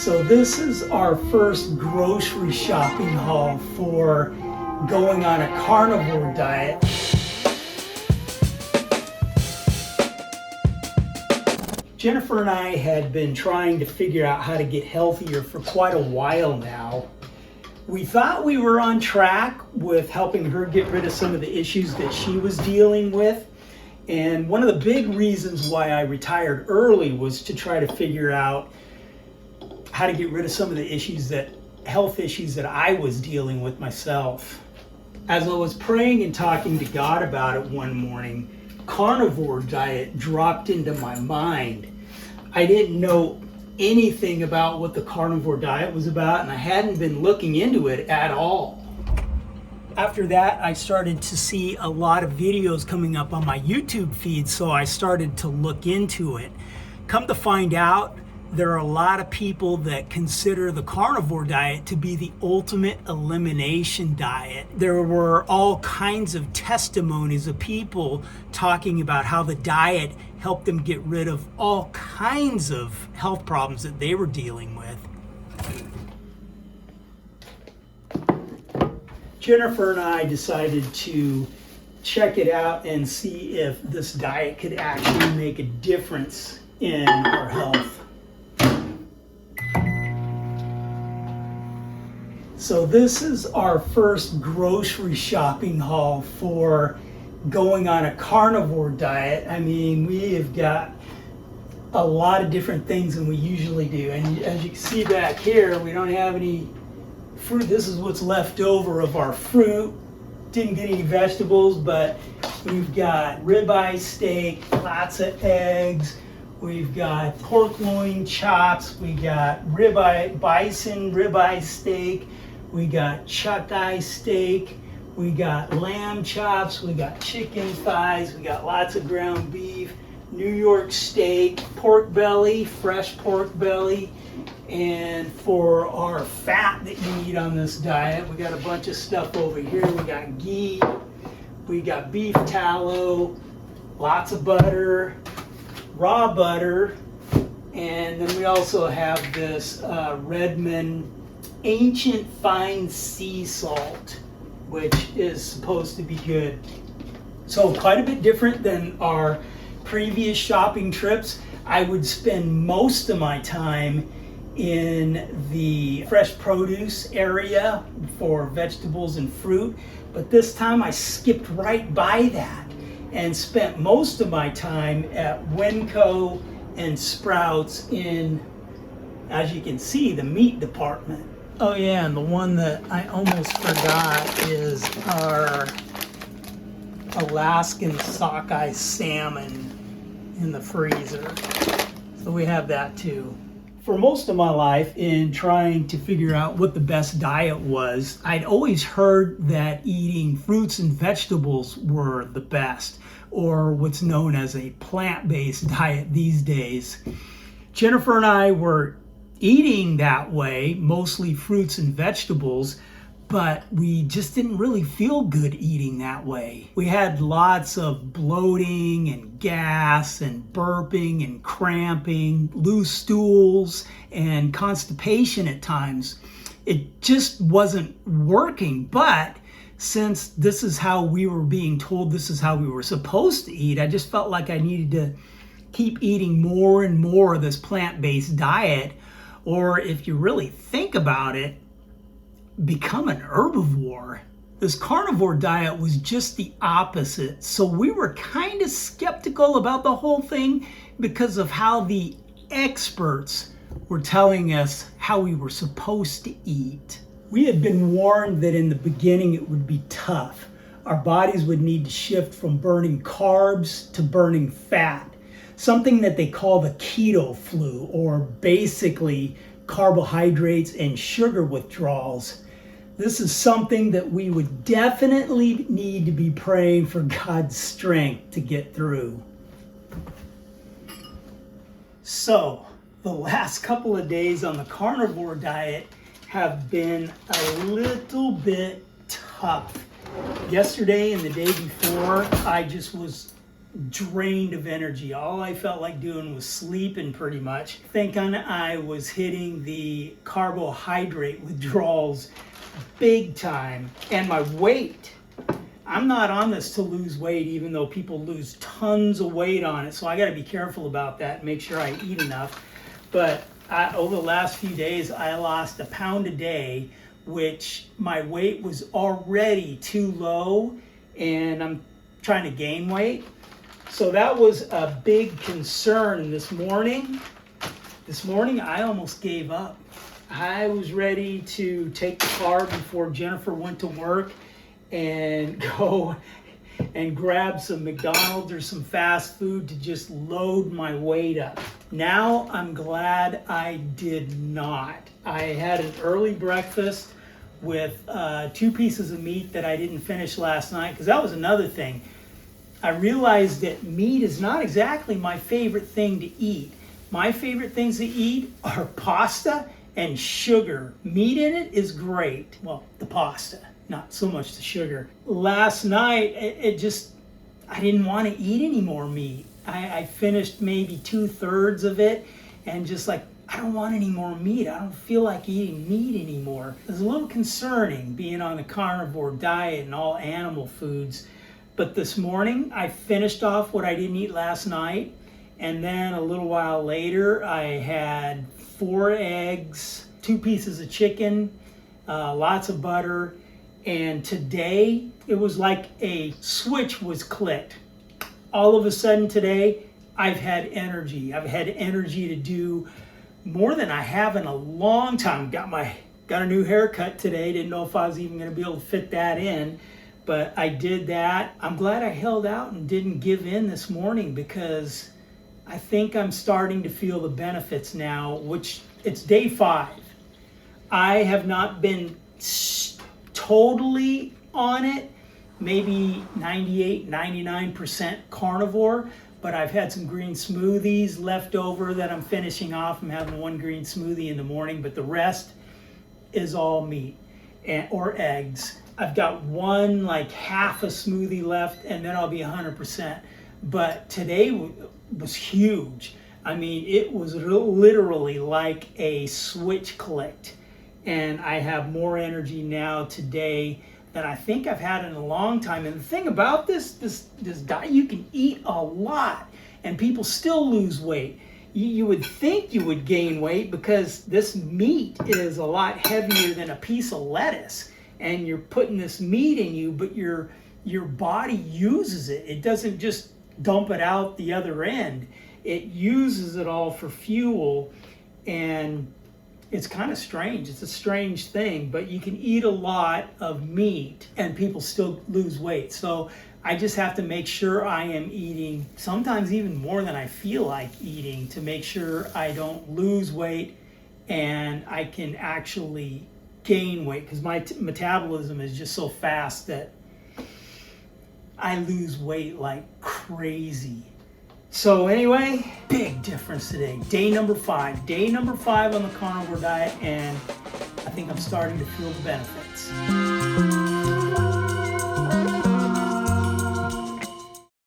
So this is our first grocery shopping haul for going on a carnivore diet. Jennifer and I had been trying to figure out how to get healthier for quite a while now. We thought we were on track with helping her get rid of some of the issues that she was dealing with. And one of the big reasons why I retired early was to try to figure out how to get rid of some of the health issues that I was dealing with myself. As I was praying and talking to God about it one morning, carnivore diet dropped into my mind. I didn't know anything about what the carnivore diet was about, and I hadn't been looking into it at all. After that, I started to see a lot of videos coming up on my YouTube feed, so I started to look into it. Come to find out, there are a lot of people that consider the carnivore diet to be the ultimate elimination diet. There were all kinds of testimonies of people talking about how the diet helped them get rid of all kinds of health problems that they were dealing with. Jennifer and I decided to check it out and see if this diet could actually make a difference in our health. So this is our first grocery shopping haul for going on a carnivore diet. I mean, we have got a lot of different things than we usually do. And as you can see back here, we don't have any fruit. This is what's left over of our fruit. Didn't get any vegetables, but we've got ribeye steak, lots of eggs. We've got pork loin chops. We got bison ribeye steak. We got chuck eye steak. We got lamb chops. We got chicken thighs. We got lots of ground beef, New York steak, pork belly, fresh pork belly. And for our fat that you eat on this diet, we got a bunch of stuff over here. We got ghee, we got beef tallow, lots of butter, raw butter, and then we also have this Redmond ancient fine sea salt, which is supposed to be good. So quite a bit different than our previous shopping trips. I would spend most of my time in the fresh produce area for vegetables and fruit, but this time I skipped right by that and spent most of my time at Winco and Sprouts in, as you can see, the meat department. Oh yeah, and the one that I almost forgot is our Alaskan sockeye salmon in the freezer. So we have that too. For most of my life, in trying to figure out what the best diet was, I'd always heard that eating fruits and vegetables were the best, or what's known as a plant-based diet these days. Jennifer and I were eating that way, mostly fruits and vegetables, but we just didn't really feel good eating that way. We had lots of bloating and gas and burping and cramping, loose stools and constipation at times. It just wasn't working, but since this is how we were being told this is how we were supposed to eat, I just felt like I needed to keep eating more and more of this plant-based diet, or if you really think about it, become an herbivore. This carnivore diet was just the opposite. So we were kind of skeptical about the whole thing because of how the experts were telling us how we were supposed to eat. We had been warned that in the beginning it would be tough. Our bodies would need to shift from burning carbs to burning fat, something that they call the keto flu, or basically carbohydrates and sugar withdrawals. This is something that we would definitely need to be praying for God's strength to get through. So, the last couple of days on the carnivore diet have been a little bit tough. Yesterday and the day before, I just was drained of energy. All I felt like doing was sleeping pretty much. Thinking I was hitting the carbohydrate withdrawals big time. And my weight, I'm not on this to lose weight, even though people lose tons of weight on it. So I got to be careful about that, make sure I eat enough. But over the last few days, I lost a pound a day, which my weight was already too low, and I'm trying to gain weight. So that was a big concern this morning. This morning, I almost gave up. I was ready to take the car before Jennifer went to work and go and grab some McDonald's or some fast food to just load my weight up. Now I'm glad I did not. I had an early breakfast with 2 pieces of meat that I didn't finish last night, because that was another thing. I realized that meat is not exactly my favorite thing to eat. My favorite things to eat are pasta and sugar. Meat in it is great. Well, the pasta, not so much the sugar. Last night, I didn't want to eat any more meat. I finished maybe 2/3 of it, and just like, I don't want any more meat. I don't feel like eating meat anymore. It was a little concerning being on the carnivore diet and all animal foods. But this morning, I finished off what I didn't eat last night. And then a little while later, I had 4 eggs, 2 pieces of chicken, lots of butter. And today, it was like a switch was clicked. All of a sudden today, I've had energy. I've had energy to do more than I have in a long time. Got a new haircut today. Didn't know if I was even going to be able to fit that in, but I did that. I'm glad I held out and didn't give in this morning, because I think I'm starting to feel the benefits now, which it's day 5. I have not been totally on it, maybe 98, 99% carnivore, but I've had some green smoothies left over that I'm finishing off. I'm having 1 green smoothie in the morning, but the rest is all meat or eggs. I've got 1, like half a smoothie left, and then I'll be 100%. But today was huge. I mean, it was literally like a switch clicked, and I have more energy now today than I think I've had in a long time. And the thing about this diet, you can eat a lot and people still lose weight. You would think you would gain weight, because this meat is a lot heavier than a piece of lettuce, and you're putting this meat in you, but your body uses it. It doesn't just dump it out the other end. It uses it all for fuel, and it's kind of strange. It's a strange thing, but you can eat a lot of meat and people still lose weight. So I just have to make sure I am eating, sometimes even more than I feel like eating, to make sure I don't lose weight and I can actually gain weight, because my metabolism is just so fast that I lose weight like crazy. So anyway, big difference today. Day number 5. Day number 5 on the carnivore diet, and I think I'm starting to feel the benefits.